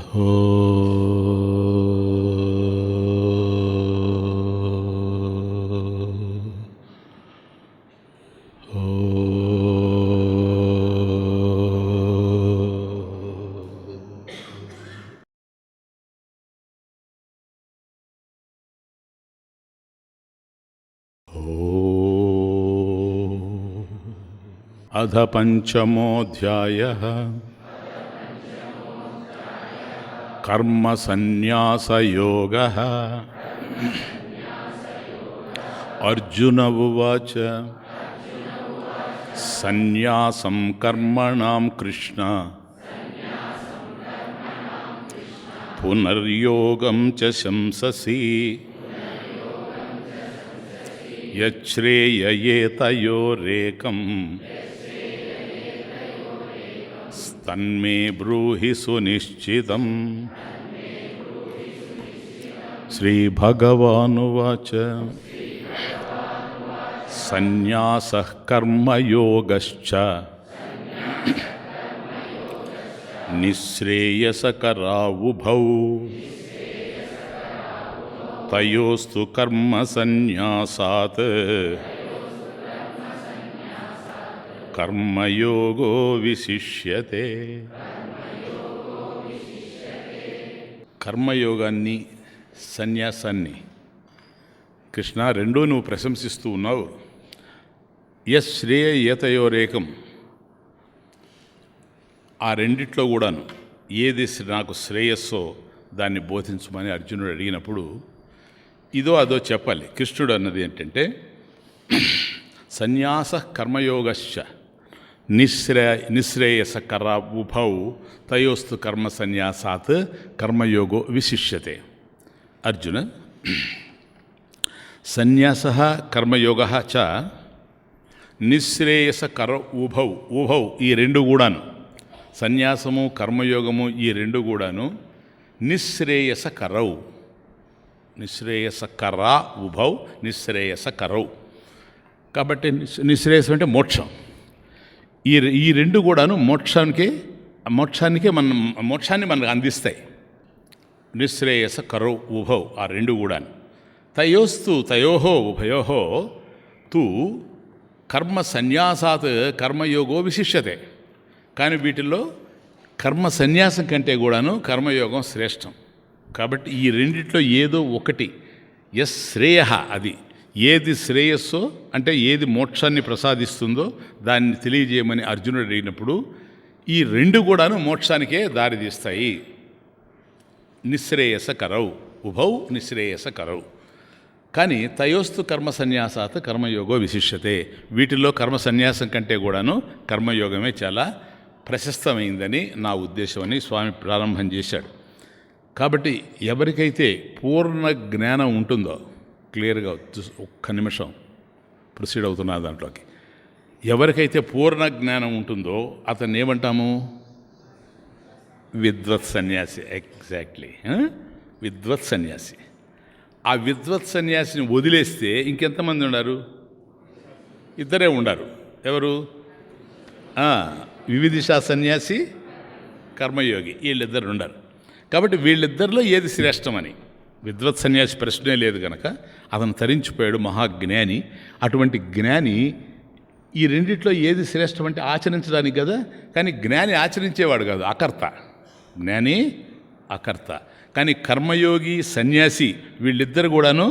అధ పంచమోऽధ్యాయః కర్మ సన్యాసయోగః. అర్జున ఉవాచ సన్యాసం కర్మణాం కృష్ణ పునర్యోగం చ శంససి యచ్ఛ్రేయయేతయోరేకం తన్మే బ్రూహి సునిశ్చితం. శ్రీభగవానువాచ సన్యాసః కర్మయోగశ్చ నిశ్రేయసకరా ఉభౌ తయోస్తు కర్మ సన్యాసాత్ కర్మయోగో విశిష్యతే. కర్మయోగాన్ని సన్యాసాన్ని కృష్ణ రెండూ నువ్వు ప్రశంసిస్తూ ఉన్నావు. యస్ శ్రేయ ఏతయోరేకం, ఆ రెండిట్లో కూడాను ఏది నాకు శ్రేయస్సో దాన్ని బోధించమని అర్జునుడు అడిగినప్పుడు ఇదో అదో చెప్పాలి. కృష్ణుడు అన్నది ఏంటంటే సన్యాస కర్మయోగశ్చ నిశ్రేయసకర ఉభౌ తయోస్తు కర్మ సన్యాసాత్ కర్మయోగో విశిష్యతే. అర్జున, సన్యాస కర్మయోగ చ నిశ్రేయసకర ఉభౌ. ఉభౌ ఈ రెండు కూడాను, సన్యాసము కర్మయోగము ఈ రెండు కూడాను నిశ్రేయసకరౌ. నిశ్రేయసకరా ఉభౌ నిశ్రేయసకరౌ. కాబట్టి నిశ్రేయసం అంటే మోక్షం. ఈ రెండు కూడాను మోక్షాన్ని మనకు అందిస్తాయి. నిశ్రేయస కరౌ ఉభౌ ఆ రెండు కూడాను. తయోహో ఉభయోహో తు కర్మ సన్యాసాత్ కర్మయోగో విశిష్యతే. కానీ వీటిల్లో కర్మ సన్యాసం కంటే కూడాను కర్మయోగం శ్రేష్టం. కాబట్టి ఈ రెండిట్లో ఏదో ఒకటి యస్ శ్రేయ, అది ఏది శ్రేయస్సో అంటే ఏది మోక్షాన్ని ప్రసాదిస్తుందో దాన్ని తెలియజేయమని అర్జునుడు అడిగినప్పుడు ఈ రెండు కూడాను మోక్షానికే దారితీస్తాయి. నిశ్రేయసకరౌ ఉభౌ నిశ్రేయసకరౌ. కానీ తయోస్తు కర్మ సన్యాసాత్ కర్మయోగో విశిష్యతే. వీటిల్లో కర్మ సన్యాసం కంటే కూడాను కర్మయోగమే చాలా ప్రశస్తమైందని నా ఉద్దేశం అని స్వామి ప్రారంభం చేశాడు. కాబట్టి ఎవరికైతే పూర్ణ జ్ఞానం ఉంటుందో, క్లియర్గా ఒక్క నిమిషం ప్రొసీడ్ అవుతున్నా దాంట్లోకి, ఎవరికైతే పూర్ణ జ్ఞానం ఉంటుందో అతన్ని ఏమంటాము? విద్వత్ సన్యాసి. ఎగ్జాక్ట్లీ, విద్వత్ సన్యాసి. ఆ విద్వత్ సన్యాసిని వదిలేస్తే ఇంకెంతమంది ఉన్నారు? ఇద్దరే ఉండారు. ఎవరు? వివిధిషా సన్యాసి, కర్మయోగి, వీళ్ళిద్దరు ఉండారు. కాబట్టి వీళ్ళిద్దరిలో ఏది శ్రేష్టమని విద్వత్ సన్యాసి ప్రశ్నే లేదు కనుక అతను తరించిపోయాడు, మహాజ్ఞాని. అటువంటి జ్ఞాని ఈ రెండిట్లో ఏది శ్రేష్టం అంటే ఆచరించడానికి కదా. కానీ జ్ఞాని ఆచరించేవాడు కాదు, అకర్త. జ్ఞాని అకర్త. కానీ కర్మయోగి సన్యాసి వీళ్ళిద్దరు కూడాను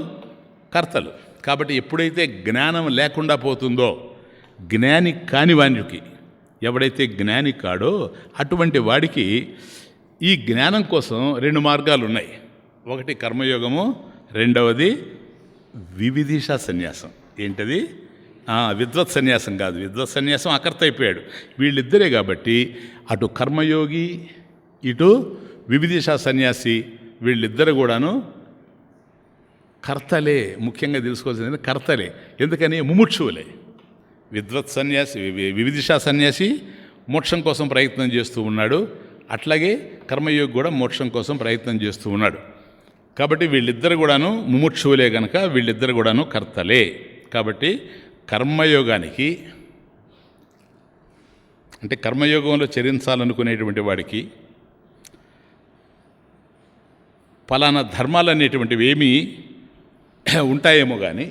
కర్తలు. కాబట్టి ఎప్పుడైతే జ్ఞానం లేకుండా పోతుందో, జ్ఞాని కాని వానికి, ఎవడైతే జ్ఞాని కాడో అటువంటి వాడికి ఈ జ్ఞానం కోసం రెండు మార్గాలు ఉన్నాయి. ఒకటి కర్మయోగము, రెండవది వివిధిషా సన్యాసం. ఏంటది? విద్వత్ సన్యాసం కాదు. విద్వత్ సన్యాసం అకర్త అయిపోయాడు. వీళ్ళిద్దరే కాబట్టి అటు కర్మయోగి ఇటు వివిధిషా సన్యాసి వీళ్ళిద్దరు కూడాను కర్తలే. ముఖ్యంగా తెలుసుకోవాల్సింది కర్తలే. ఎందుకని? ముముక్షువులే. విద్వత్ సన్యాసి, వివిధిషా సన్యాసి మోక్షం కోసం ప్రయత్నం చేస్తూ ఉన్నాడు. అట్లాగే కర్మయోగి కూడా మోక్షం కోసం ప్రయత్నం చేస్తూ ఉన్నాడు. కాబట్టి వీళ్ళిద్దరు కూడాను ముముక్షువులే కనుక వీళ్ళిద్దరు కూడాను కర్తలే. కాబట్టి కర్మయోగానికి అంటే కర్మయోగంలో చరించాలనుకునేటువంటి వాడికి ఫలానా ధర్మాలు అనేటువంటివి ఏమీ ఉంటాయేమో కానీ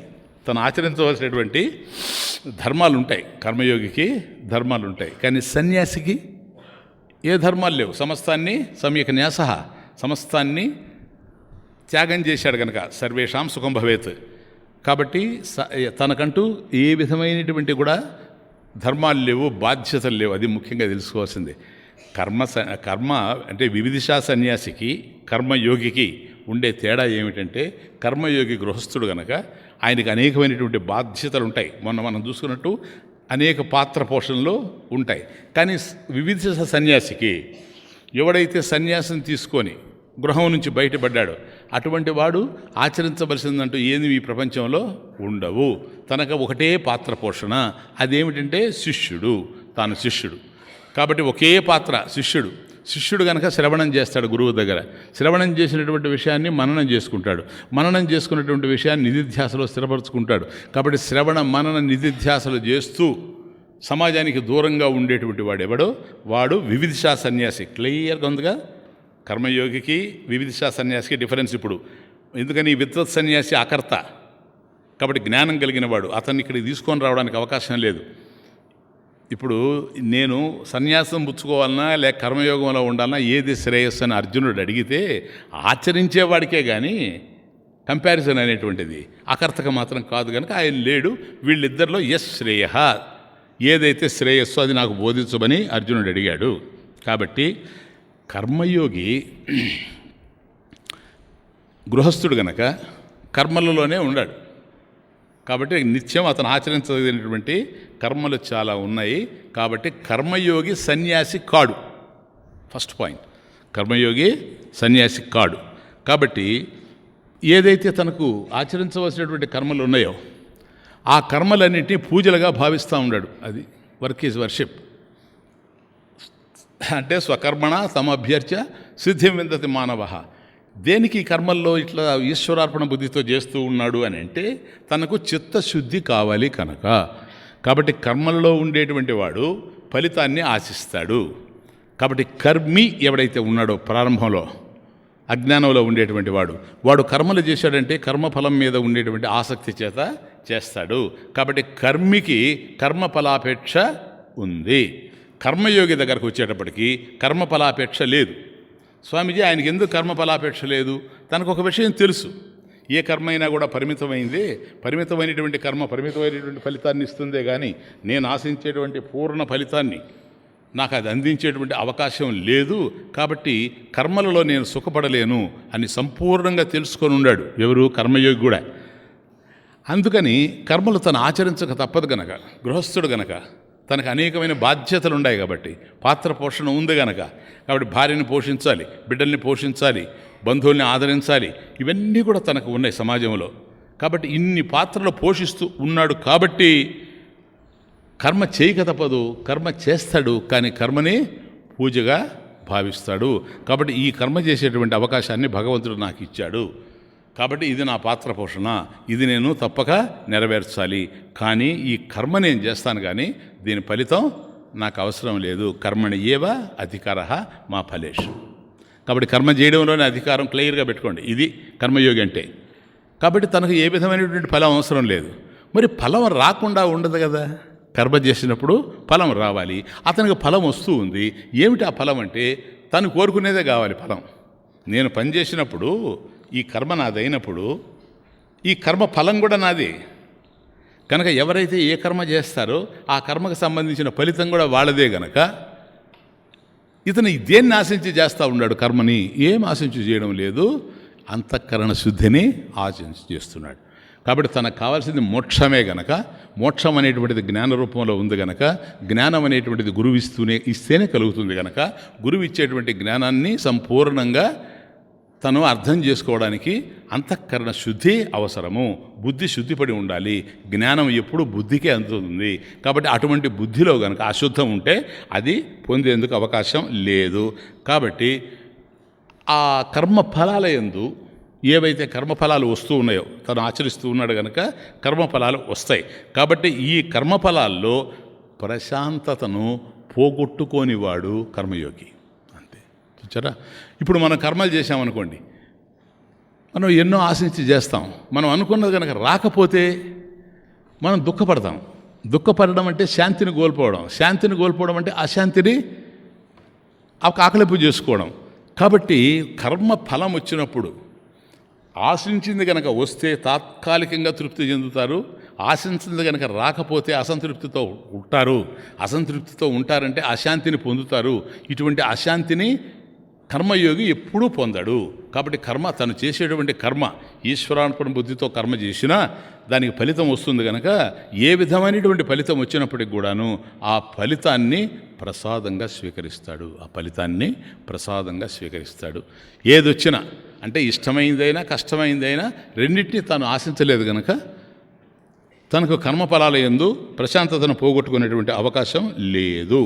తను ఆచరించవలసినటువంటి ధర్మాలు ఉంటాయి. కర్మయోగికి ధర్మాలు ఉంటాయి, కానీ సన్యాసికి ఏ ధర్మాలు లేవు. సమస్తాన్ని సమ్యక్ న్యాస, సమస్తాన్ని త్యాగం చేశాడు కనుక సర్వేషాం సుఖం భవేత్. కాబట్టి తనకంటూ ఏ విధమైనటువంటి కూడా ధర్మాలు లేవు, బాధ్యతలు లేవు. అది ముఖ్యంగా తెలుసుకోవాల్సిందే. కర్మ అంటే వివిధిషా సన్యాసికి కర్మయోగికి ఉండే తేడా ఏమిటంటే, కర్మయోగి గృహస్థుడు కనుక ఆయనకి అనేకమైనటువంటి బాధ్యతలు ఉంటాయి. మనం చూసుకున్నట్టు అనేక పాత్ర పోషణలు ఉంటాయి. కానీ వివిధిష సన్యాసికి, ఎవడైతే సన్యాసం తీసుకొని గృహం నుంచి బయటపడ్డాడో అటువంటి వాడు ఆచరించవలసిందంటూ ఏది ఈ ప్రపంచంలో ఉండవు. తనకు ఒకటే పాత్ర పోషణ, అదేమిటంటే శిష్యుడు. తాను శిష్యుడు కాబట్టి ఒకే పాత్ర శిష్యుడు కనుక శ్రవణం చేస్తాడు గురువు దగ్గర. శ్రవణం చేసినటువంటి విషయాన్ని మననం చేసుకుంటాడు. మననం చేసుకున్నటువంటి విషయాన్ని నిధిధ్యాసలో స్థిరపరచుకుంటాడు. కాబట్టి శ్రవణ మనన నిధిధ్యాసలు చేస్తూ సమాజానికి దూరంగా ఉండేటువంటి వాడు ఎవడో వాడు వివిధిషా సన్యాసి. క్లియర్గా ఉందిగా కర్మయోగికి వివిధిషా సన్యాసికి డిఫరెన్స్. ఇప్పుడు ఎందుకని విద్వత్ సన్యాసి అకర్త కాబట్టి జ్ఞానం కలిగిన వాడు, అతన్ని ఇక్కడికి తీసుకొని రావడానికి అవకాశం లేదు. ఇప్పుడు నేను సన్యాసం పుచ్చుకోవాలన్నా లేక కర్మయోగంలో ఉండాలన్నా ఏది శ్రేయస్సు అని అర్జునుడు అడిగితే ఆచరించేవాడికే కానీ కంపారిజన్ అనేటువంటిది అకర్తక మాత్రం కాదు కనుక ఆయన లేడు. వీళ్ళిద్దరిలో శ్రేయ, ఏదైతే శ్రేయస్సో అది నాకు బోధించమని అర్జునుడు అడిగాడు. కాబట్టి కర్మయోగి గృహస్థుడు గనక కర్మలలోనే ఉన్నాడు. కాబట్టి నిత్యం అతను ఆచరించదగినటువంటి కర్మలు చాలా ఉన్నాయి. కాబట్టి కర్మయోగి సన్యాసి కాడు. ఫస్ట్ పాయింట్, కర్మయోగి సన్యాసి కాడు. కాబట్టి ఏదైతే తనకు ఆచరించవలసినటువంటి కర్మలు ఉన్నాయో ఆ కర్మలన్నింటినీ పూజలుగా భావిస్తూ ఉన్నాడు. అది వర్క్ ఈజ్ వర్షిప్. అంటే స్వకర్మణ సమభ్యర్చ సిద్ధిం విందతి మానవ. దేనికి కర్మల్లో ఇట్లా ఈశ్వరార్పణ బుద్ధితో చేస్తూ ఉన్నాడు అని అంటే తనకు చిత్తశుద్ధి కావాలి కనుక. కాబట్టి కర్మల్లో ఉండేటువంటి వాడు ఫలితాన్ని ఆశిస్తాడు. కాబట్టి కర్మి ఎవడైతే ఉన్నాడో ప్రారంభంలో అజ్ఞానంలో ఉండేటువంటి వాడు కర్మలు చేశాడంటే కర్మఫలం మీద ఉండేటువంటి ఆసక్తి చేత చేస్తాడు. కాబట్టి కర్మికి కర్మఫలాపేక్ష ఉంది. కర్మయోగి దగ్గరకు వచ్చేటప్పటికి కర్మఫలాపేక్ష లేదు. స్వామీజీ ఆయనకి ఎందుకు కర్మఫలాపేక్ష లేదు? తనకు ఒక విషయం తెలుసు, ఏ కర్మ అయినా కూడా పరిమితమైనటువంటి కర్మ పరిమితమైనటువంటి ఫలితాన్ని ఇస్తుందే కానీ నేను ఆశించేటువంటి పూర్ణ ఫలితాన్ని నాకు అది అందించేటువంటి అవకాశం లేదు. కాబట్టి కర్మలలో నేను సుఖపడలేను అని సంపూర్ణంగా తెలుసుకొని ఉన్నాడు ఎవరు? కర్మయోగి కూడా. అందుకని కర్మలు తను ఆచరించక తప్పదు గనక, గృహస్థుడు గనక తనకు అనేకమైన బాధ్యతలు ఉన్నాయి కాబట్టి, పాత్ర పోషణ ఉంది గనక, కాబట్టి భార్యని పోషించాలి, బిడ్డల్ని పోషించాలి, బంధువుల్ని ఆదరించాలి, ఇవన్నీ కూడా తనకు ఉన్నాయి సమాజంలో. కాబట్టి ఇన్ని పాత్రలు పోషిస్తూ ఉన్నాడు కాబట్టి కర్మ చేయక తప్పదు, కర్మ చేస్తాడు. కానీ కర్మని పూజగా భావిస్తాడు. కాబట్టి ఈ కర్మ చేసేటువంటి అవకాశాన్ని భగవంతుడు నాకు ఇచ్చాడు. కాబట్టి ఇది నా పాత్ర పోషణ, ఇది నేను తప్పక నెరవేర్చాలి. కానీ ఈ కర్మ నేను చేస్తాను, కానీ దీని ఫలితం నాకు అవసరం లేదు. కర్మణి ఏవ అధికార మా ఫలేషు. కాబట్టి కర్మ చేయడంలోనే అధికారం క్లియర్గా పెట్టుకోండి. ఇది కర్మయోగి అంటే. కాబట్టి తనకు ఏ విధమైనటువంటి ఫలం అవసరం లేదు. మరి ఫలం రాకుండా ఉండదు కదా. కర్మ చేసినప్పుడు ఫలం రావాలి. అతనికి ఫలం వస్తూ ఉంది. ఏమిటి ఆ ఫలం అంటే తను కోరుకునేదే కావాలి ఫలం. నేను పని చేసినప్పుడు ఈ కర్మ నాదైనప్పుడు ఈ కర్మ ఫలం కూడా నాది కనుక ఎవరైతే ఏ కర్మ చేస్తారో ఆ కర్మకు సంబంధించిన ఫలితం కూడా వాళ్ళదే గనక ఇతను దేన్ని ఆశించి చేస్తూ ఉన్నాడు? కర్మని ఏం ఆశించి చేయడం లేదు, అంతఃకరణ శుద్ధిని ఆశించి చేస్తున్నాడు. కాబట్టి తనకు కావాల్సింది మోక్షమే గనక, మోక్షం అనేటువంటిది జ్ఞాన రూపంలో ఉంది గనక, జ్ఞానం అనేటువంటిది గురువు ఇస్తేనే కలుగుతుంది గనక, గురువు ఇచ్చేటువంటి జ్ఞానాన్ని సంపూర్ణంగా తను అర్థం చేసుకోవడానికి అంతఃకరణ శుద్ధి అవసరము. బుద్ధి శుద్ధిపడి ఉండాలి. జ్ఞానం ఎప్పుడు బుద్ధికే అందుతుంది. కాబట్టి అటువంటి బుద్ధిలో కనుక అశుద్ధం ఉంటే అది పొందేందుకు అవకాశం లేదు. కాబట్టి ఆ కర్మఫలాల యందు ఏవైతే కర్మఫలాలు వస్తూ ఉన్నాయో తను ఆచరిస్తూ ఉన్నాడు కనుక కర్మఫలాలు వస్తాయి. కాబట్టి ఈ కర్మఫలాల్లో ప్రశాంతతను పోగొట్టుకోనివాడు కర్మయోగి. అంతే. చూచారా? ఇప్పుడు మనం కర్మలు చేసామనుకోండి, మనం ఎన్నో ఆశించి చేస్తాం. మనం అనుకున్నది కనుక రాకపోతే మనం దుఃఖపడతాం. దుఃఖపడడం అంటే శాంతిని కోల్పోవడం. శాంతిని కోల్పోవడం అంటే అశాంతిని ఆకలింపు చేసుకోవడం. కాబట్టి కర్మ ఫలం వచ్చినప్పుడు ఆశించింది కనుక వస్తే తాత్కాలికంగా తృప్తి చెందుతారు. ఆశించింది కనుక రాకపోతే అసంతృప్తితో ఉంటారు. అసంతృప్తితో ఉంటారంటే అశాంతిని పొందుతారు. ఇటువంటి అశాంతిని కర్మయోగి ఎప్పుడూ పొందడు. కాబట్టి కర్మ తను చేసేటువంటి కర్మ ఈశ్వరార్పణ బుద్ధితో కర్మ చేసినా దానికి ఫలితం వస్తుంది కనుక ఏ విధమైనటువంటి ఫలితం వచ్చినప్పటికి కూడాను ఆ ఫలితాన్ని ప్రసాదంగా స్వీకరిస్తాడు. ఆ ఫలితాన్ని ప్రసాదంగా స్వీకరిస్తాడు. ఏదొచ్చినా అంటే ఇష్టమైందైనా కష్టమైందైనా రెండింటినీ తాను ఆశించలేదు కనుక తనకు కర్మఫలాల యందు ప్రశాంతతను పోగొట్టుకునేటువంటి అవకాశం లేదు.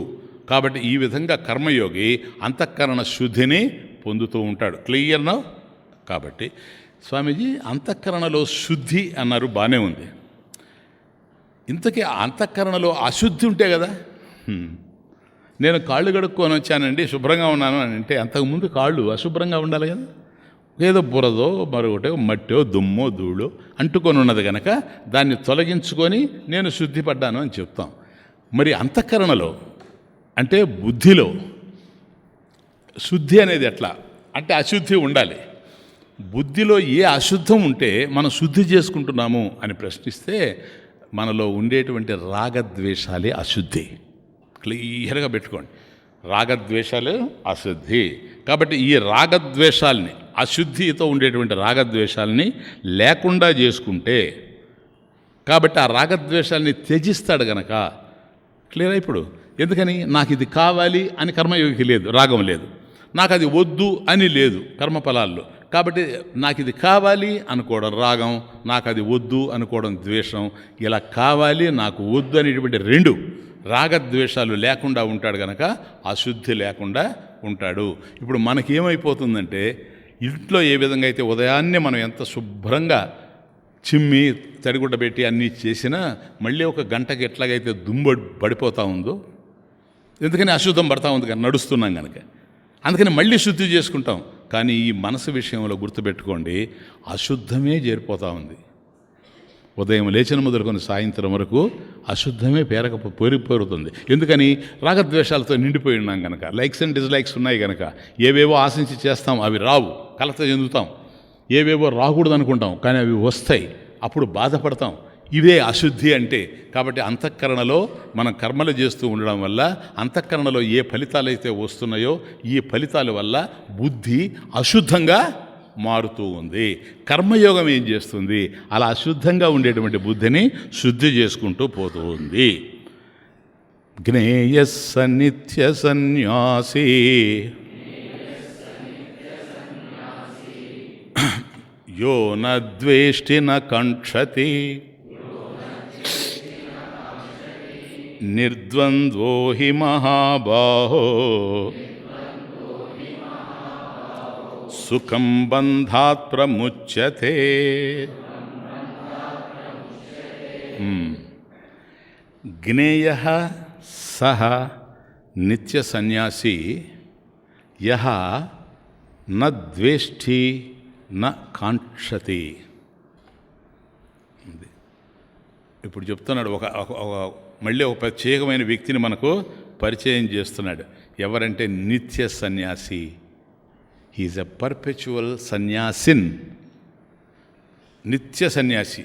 కాబట్టి ఈ విధంగా కర్మయోగి అంతఃకరణ శుద్ధిని పొందుతూ ఉంటాడు. క్లియర్నా? కాబట్టి స్వామీజీ అంతఃకరణలో శుద్ధి అన్నారు, బాగానే ఉంది. ఇంతకీ అంతఃకరణలో అశుద్ధి ఉంటే కదా. నేను కాళ్ళు కడుక్కొని వచ్చానండి, శుభ్రంగా ఉన్నాను అని అంటే అంతకుముందు కాళ్ళు అశుభ్రంగా ఉండాలి కదా. ఏదో బురదో మరొకటో మట్టో దుమ్మో ధూళో అంటుకొని ఉన్నది కనుక దాన్ని తొలగించుకొని నేను శుద్ధిపడ్డాను అని చెప్తాం. మరి అంతఃకరణలో అంటే బుద్ధిలో శుద్ధి అనేది ఎట్లా అంటే అశుద్ధి ఉండాలి. బుద్ధిలో ఏ అశుద్ధం ఉంటే మనం శుద్ధి చేసుకుంటున్నాము అని ప్రశ్నిస్తే మనలో ఉండేటువంటి రాగద్వేషాలే అశుద్ధి. క్లియర్గా పెట్టుకోండి, రాగద్వేషాలు అశుద్ధి. కాబట్టి ఈ రాగద్వేషాలని అశుద్ధితో ఉండేటువంటి రాగద్వేషాలని లేకుండా చేసుకుంటే కాబట్టి ఆ రాగద్వేషాలని త్యజిస్తాడు గనక. క్లియర్? ఇప్పుడు ఎందుకని నాకు ఇది కావాలి అని కర్మయోగికి లేదు, రాగం లేదు. నాకు అది వద్దు అని లేదు కర్మఫలాల్లో. కాబట్టి నాకు ఇది కావాలి అనుకోవడం రాగం, నాకు అది వద్దు అనుకోవడం ద్వేషం. ఇలా కావాలి నాకు వద్దు అనేటువంటి రెండు రాగద్వేషాలు లేకుండా ఉంటాడు కనుక అశుద్ధి లేకుండా ఉంటాడు. ఇప్పుడు మనకేమైపోతుందంటే ఇంట్లో ఏ విధంగా అయితే ఉదయాన్నే మనం ఎంత శుభ్రంగా చిమ్మి తడిగుడ్డ పెట్టి అన్నీ చేసినా మళ్ళీ ఒక గంటకి ఎట్లాగైతే దుమ్ము పడిపోతూ ఉందో, ఎందుకని అశుద్ధం పడతా ఉంది కానీ నడుస్తున్నాం కనుక, అందుకని మళ్ళీ శుద్ధి చేసుకుంటాం. కానీ ఈ మనసు విషయంలో గుర్తుపెట్టుకోండి, అశుద్ధమే చేరిపోతూ ఉంది. ఉదయం లేచిన మొదలుకొని సాయంత్రం వరకు అశుద్ధమే పేరుతుంది. ఎందుకని రాగద్వేషాలతో నిండిపోయి ఉన్నాం కనుక. లైక్స్ అండ్ డిస్లైక్స్ ఉన్నాయి కనుక ఏవేవో ఆశించి చేస్తాం, అవి రావు, కలత చెందుతాం. ఏవేవో రాకూడదు అనుకుంటాం కానీ అవి వస్తాయి, అప్పుడు బాధపడతాం. ఇదే అశుద్ధి అంటే. కాబట్టి అంతఃకరణలో మనం కర్మలు చేస్తూ ఉండడం వల్ల అంతఃకరణలో ఏ ఫలితాలు అయితే వస్తున్నాయో ఈ ఫలితాల వల్ల బుద్ధి అశుద్ధంగా మారుతూ ఉంది. కర్మయోగం ఏం చేస్తుంది? అలా అశుద్ధంగా ఉండేటువంటి బుద్ధిని శుద్ధి చేసుకుంటూ పోతూ ఉంది. జ్ఞేయస్స నిత్య సన్యాసి యో న ద్వేష్టి న కంక్షతి నిర్ద్వంద్వో హి మహాబాహో సుఖం బంధాత్ ప్రముచ్యతే. జ్ఞేయః సః నిత్య సన్యాసి యః న ద్వేష్టి న కాంక్షతి. ఇప్పుడు చెప్తున్నాడు మళ్ళీ ఒక ప్రత్యేకమైన వ్యక్తిని మనకు పరిచయం చేస్తున్నాడు. ఎవరంటే నిత్య సన్యాసి. హీఈస్ ఎ పర్పెచువల్ సన్యాసిన్, నిత్య సన్యాసి.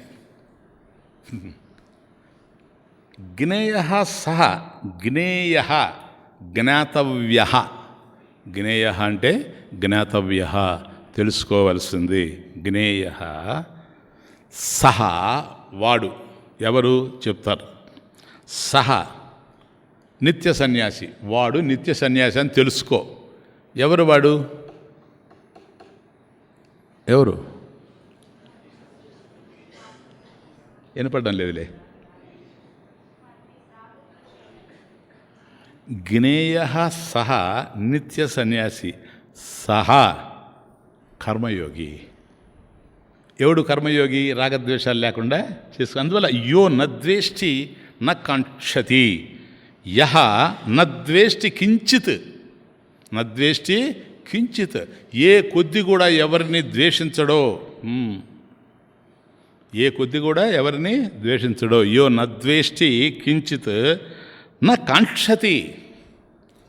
జ్ఞేయః సహ, జ్ఞేయః జ్ఞాతవ్యః. జ్ఞేయః అంటే జ్ఞాతవ్యః, తెలుసుకోవలసింది. జ్ఞేయః సహ, వాడు. ఎవరు చెప్తారు? సహ నిత్య సన్యాసి, వాడు నిత్య సన్యాసి అని తెలుసుకో. ఎవరు వాడు? ఎవరు? వినపడడం లేదులే. జ్ఞేయః సహ నిత్య సన్యాసి, సహ కర్మయోగి. ఎవడు కర్మయోగి? రాగద్వేషాలు లేకుండా చేసుకో. అందువల్ల యో నద్వేష్టి న కాంక్షతి, యహ నద్వేష్టి కించిత్, నద్వేష్టి కించిత్, ఏ కొద్ది కూడా ఎవరిని ద్వేషించడో ఏ కొద్ది కూడా ఎవరిని ద్వేషించడో. యో నద్వేష్టి కించిత్ నా కాంక్షతి,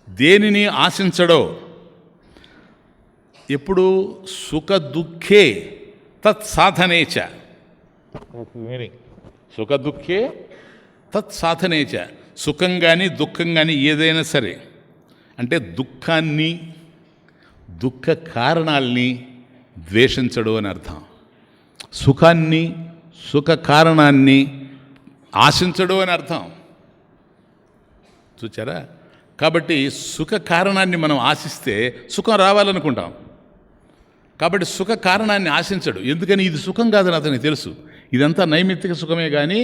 దేనిని ఆశించడో. ఎప్పుడు సుఖ దుఃఖే తత్సాధనేచ, సుఖ దుఃఖే తత్సాధనేచ. సుఖం కానీ దుఃఖం కానీ ఏదైనా సరే అంటే దుఃఖాన్ని, దుఃఖ కారణాల్ని ద్వేషించడు అని అర్థం. సుఖాన్ని, సుఖ కారణాన్ని ఆశించడు అని అర్థం. చూచారా? కాబట్టి సుఖ కారణాన్ని మనం ఆశిస్తే సుఖం రావాలనుకుంటాం. కాబట్టి సుఖ కారణాన్ని ఆశించడు. ఎందుకని? ఇది సుఖం కాదని అతనికి తెలుసు. ఇదంతా నైమిత్తిక సుఖమే కానీ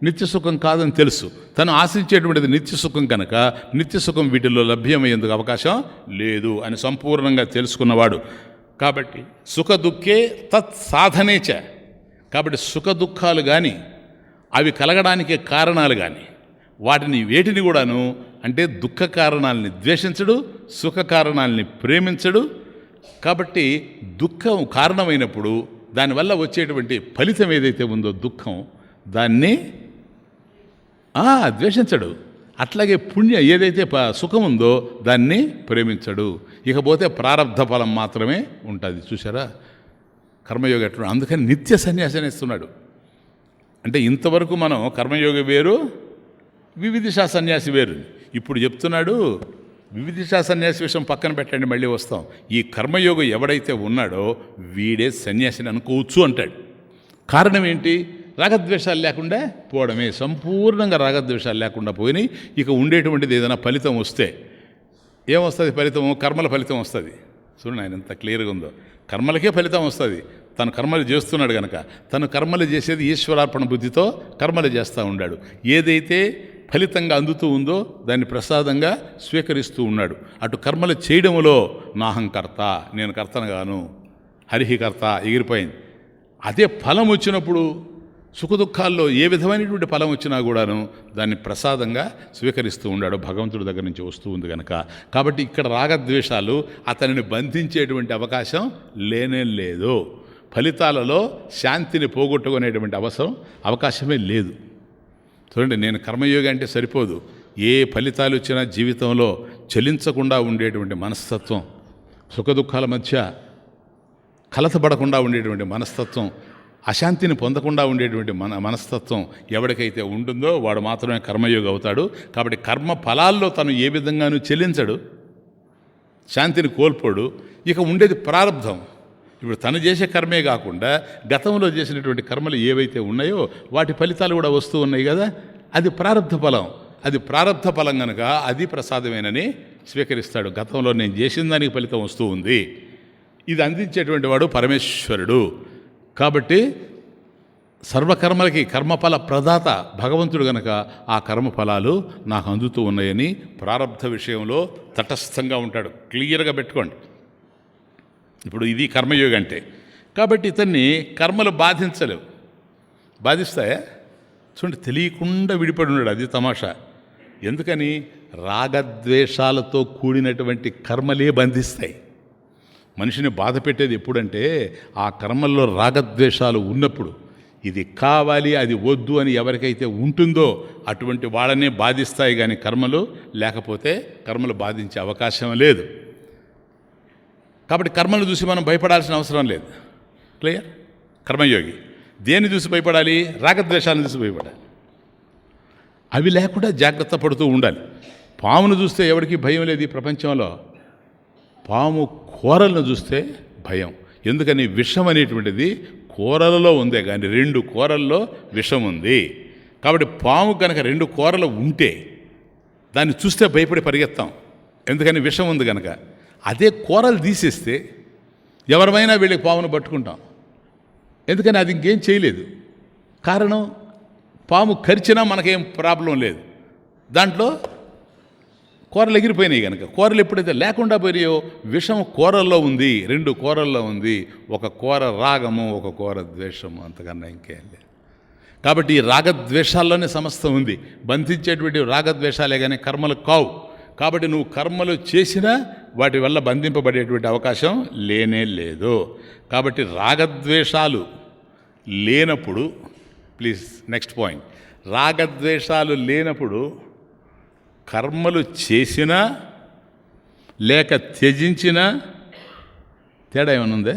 నిత్య సుఖం కాదని తెలుసు. తను ఆశించేటువంటిది నిత్య సుఖం కనుక నిత్య సుఖం వీటిల్లో లభ్యమయ్యేందుకు అవకాశం లేదు అని సంపూర్ణంగా తెలుసుకున్నవాడు. కాబట్టి సుఖ దుఃఖే తత్ సాధనేచ. కాబట్టి సుఖ దుఃఖాలు కానీ అవి కలగడానికి కారణాలు కానీ వాటిని వేటిని కూడాను అంటే దుఃఖ కారణాలని ద్వేషించడు, సుఖ కారణాలని ప్రేమించడు. కాబట్టి దుఃఖం కారణమైనప్పుడు దానివల్ల వచ్చేటువంటి ఫలితం ఏదైతే ఉందో దుఃఖం, దాన్ని ద్వేషించడు. అట్లాగే పుణ్య ఏదైతే సుఖం ఉందో దాన్ని ప్రేమించడు. ఇకపోతే ప్రారబ్ధ ఫలం మాత్రమే ఉంటుంది. చూసారా కర్మయోగి ఎట్లా? అందుకని నిత్య సన్యాసిని ఇస్తున్నాడు. అంటే ఇంతవరకు మనం కర్మయోగి వేరు, వివిధిషా సన్యాసి వేరు. ఇప్పుడు చెప్తున్నాడు వివిధిషా సన్యాసి విషయం పక్కన పెట్టండి, మళ్ళీ వస్తాం. ఈ కర్మయోగి ఎవడైతే ఉన్నాడో వీడే సన్యాసిని అనుకోవచ్చు అంటాడు. కారణం ఏంటి? రాగద్వేషాలు లేకుండా పోవడమే. సంపూర్ణంగా రాగద్వేషాలు లేకుండా పోయినాయి. ఇక ఉండేటువంటిది ఏదైనా ఫలితం వస్తే ఏమొస్తుంది? ఫలితం కర్మల ఫలితం వస్తుంది. చూడండి ఆయన ఎంత క్లియర్గా ఉందో. కర్మలకే ఫలితం వస్తుంది. తను కర్మలు చేస్తున్నాడు కనుక తను కర్మలు చేసేది ఈశ్వరార్పణ బుద్ధితో కర్మలు చేస్తూ ఉన్నాడు. ఏదైతే ఫలితంగా అందుతూ ఉందో దాన్ని ప్రసాదంగా స్వీకరిస్తూ ఉన్నాడు. అటు కర్మలు చేయడంలో నాహంకర్త, నేను కర్తనగాను, హరిహికర్త ఎగిరిపోయింది. అదే ఫలం వచ్చినప్పుడు సుఖదుఖాల్లో ఏ విధమైనటువంటి ఫలం వచ్చినా కూడాను దాన్ని ప్రసాదంగా స్వీకరిస్తూ ఉన్నాడు. భగవంతుడి దగ్గర నుంచి వస్తూ ఉంది కనుక. కాబట్టి ఇక్కడ రాగద్వేషాలు అతనిని బంధించేటువంటి అవకాశం లేనే లేదు. ఫలితాలలో శాంతిని పోగొట్టుకునేటువంటి అవకాశమే లేదు. చూడండి, నేను కర్మయోగి అంటే సరిపోదు. ఏ ఫలితాలు వచ్చినా జీవితంలో చలించకుండా ఉండేటువంటి మనస్తత్వం, సుఖదుఖాల మధ్య కలతపడకుండా ఉండేటువంటి మనస్తత్వం, అశాంతిని పొందకుండా ఉండేటువంటి మనస్తత్వం ఎవరికైతే ఉంటుందో వాడు మాత్రమే కర్మయోగి అవుతాడు. కాబట్టి కర్మ ఫలాల్లో తను ఏ విధంగానూ చెల్లించడు, శాంతిని కోల్పోడు. ఇక ఉండేది ప్రారబ్ధం. ఇప్పుడు తను చేసే కర్మే కాకుండా గతంలో చేసినటువంటి కర్మలు ఏవైతే ఉన్నాయో వాటి ఫలితాలు కూడా వస్తూ ఉన్నాయి కదా, అది ప్రారబ్ధ ఫలం. అది ప్రారబ్ధ ఫలం కనుక అది ప్రసాదమేనని స్వీకరిస్తాడు. గతంలో నేను చేసిన దానికి ఫలితం వస్తూ ఉంది. ఇది అందించేటువంటి వాడు పరమేశ్వరుడు. కాబట్టి సర్వకర్మలకి కర్మఫల ప్రదాత భగవంతుడు గనక ఆ కర్మఫలాలు నాకు అందుతూ ఉన్నాయని ప్రారబ్ధ విషయంలో తటస్థంగా ఉంటాడు. క్లియర్గా పెట్టుకోండి. ఇప్పుడు ఇది కర్మయోగి అంటే. కాబట్టి ఇతన్ని కర్మలు బాధించలేవు. బాధిస్తాయా? చూడండి, తెలియకుండా విడిపడి ఉన్నాడు. అది తమాషా. ఎందుకని? రాగద్వేషాలతో కూడినటువంటి కర్మలే బంధిస్తాయి. మనిషిని బాధ పెట్టేది ఎప్పుడంటే ఆ కర్మల్లో రాగద్వేషాలు ఉన్నప్పుడు. ఇది కావాలి, అది వద్దు అని ఎవరికైతే ఉంటుందో అటువంటి వాళ్ళనే బాధిస్తాయి. కానీ కర్మలు లేకపోతే కర్మలు బాధించే అవకాశం లేదు. కాబట్టి కర్మలు చూసి మనం భయపడాల్సిన అవసరం లేదు. క్లియర్? కర్మయోగి దేన్ని చూసి భయపడాలి? రాగద్వేషాలను చూసి భయపడాలి. అవి లేకుండా జాగ్రత్త పడుతూ ఉండాలి. పామును చూస్తే ఎవరికి భయం లేదు ఈ ప్రపంచంలో. పాము కూరలను చూస్తే భయం. ఎందుకని? విషం అనేటువంటిది కూరలలో ఉందే కానీ 2 కూరల్లో విషం ఉంది. కాబట్టి పాము కనుక 2 కూరలు ఉంటే దాన్ని చూస్తే భయపడి పరిగెత్తాం. ఎందుకని? విషం ఉంది కనుక. అదే కూరలు తీసేస్తే ఎవరమైనా వీళ్ళకి పామును పట్టుకుంటాం. ఎందుకని? అది ఇంకేం చేయలేదు. కారణం, పాము కరిచినా మనకేం ప్రాబ్లం లేదు. దాంట్లో కూరలు ఎగిరిపోయినాయి కనుక. కూరలు ఎప్పుడైతే లేకుండా పోయినాయో విషం కూరల్లో ఉంది, 2 కూరల్లో ఉంది. ఒక కూర రాగము, ఒక కూర ద్వేషము, అంతకన్నా ఇంకేం లేదు. కాబట్టి ఈ రాగద్వేషాల్లోనే సమస్తం ఉంది. బంధించేటువంటి రాగద్వేషాలే కానీ కర్మలు కావు. కాబట్టి నువ్వు కర్మలు చేసినా వాటి వల్ల బంధింపబడేటువంటి అవకాశం లేనే లేదు. కాబట్టి రాగద్వేషాలు లేనప్పుడు, ప్లీజ్ నెక్స్ట్ పాయింట్, రాగద్వేషాలు లేనప్పుడు కర్మలు చేసినా లేక త్యజించినా తేడా ఏమైనా ఉందే?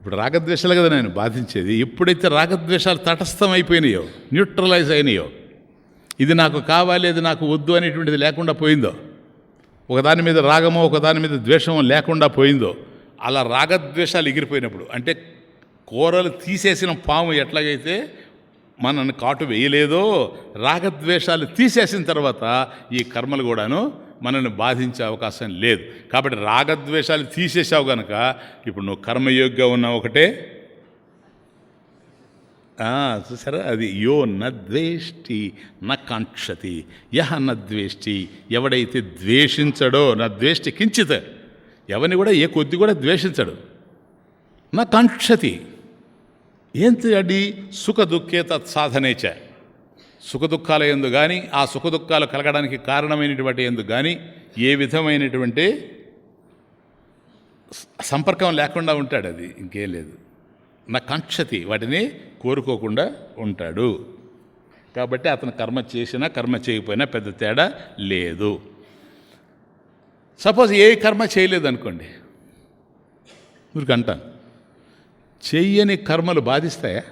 ఇప్పుడు రాగద్వేషాలు కదా నేను బాధించేది. ఎప్పుడైతే రాగద్వేషాలు తటస్థం అయిపోయినాయో, న్యూట్రలైజ్ అయినాయో, ఇది నాకు కావాలి, ఇది నాకు వద్దు అనేటువంటిది లేకుండా పోయిందో, ఒకదాని మీద రాగమో ఒకదాని మీద ద్వేషమో లేకుండా పోయిందో, అలా రాగద్వేషాలు ఎగిరిపోయినప్పుడు, అంటే కూరలు తీసేసిన పాము ఎట్లాగైతే మనల్ని కాటు వేయలేదో, రాగద్వేషాలు తీసేసిన తర్వాత ఈ కర్మలు కూడాను మనల్ని బాధించే అవకాశం లేదు. కాబట్టి రాగద్వేషాలు తీసేసావు కనుక ఇప్పుడు నువ్వు కర్మయోగ్యంగా ఉన్నావు ఒకటే. చూసారా, అది యో నద్వేష్టి నకాంక్షతి యహ నద్వేష్టి, ఎవడైతే ద్వేషించడో, నద్వేష్టి కించిత్, ఎవరిని కూడా ఏ కొద్ది కూడా ద్వేషించడు. నకాంక్షతి ఏంటి అది? సుఖ దుఃఖే తత్సాధనేచ, సుఖదుఖాల ఎందు కానీ ఆ సుఖదుఖాలు కలగడానికి కారణమైనటువంటి ఎందు కానీ ఏ విధమైనటువంటి సంపర్కం లేకుండా ఉంటాడు. అది ఇంకేం లేదు. నా కాంక్షతి, వాటిని కోరుకోకుండా ఉంటాడు. కాబట్టి అతను కర్మ చేసినా కర్మ చేయకపోయినా పెద్ద తేడా లేదు. సపోజ్ ఏ కర్మ చేయలేదు అనుకోండి, ఊరికి అంటాను, చెయ్యని కర్మలు బాధిస్తాయా?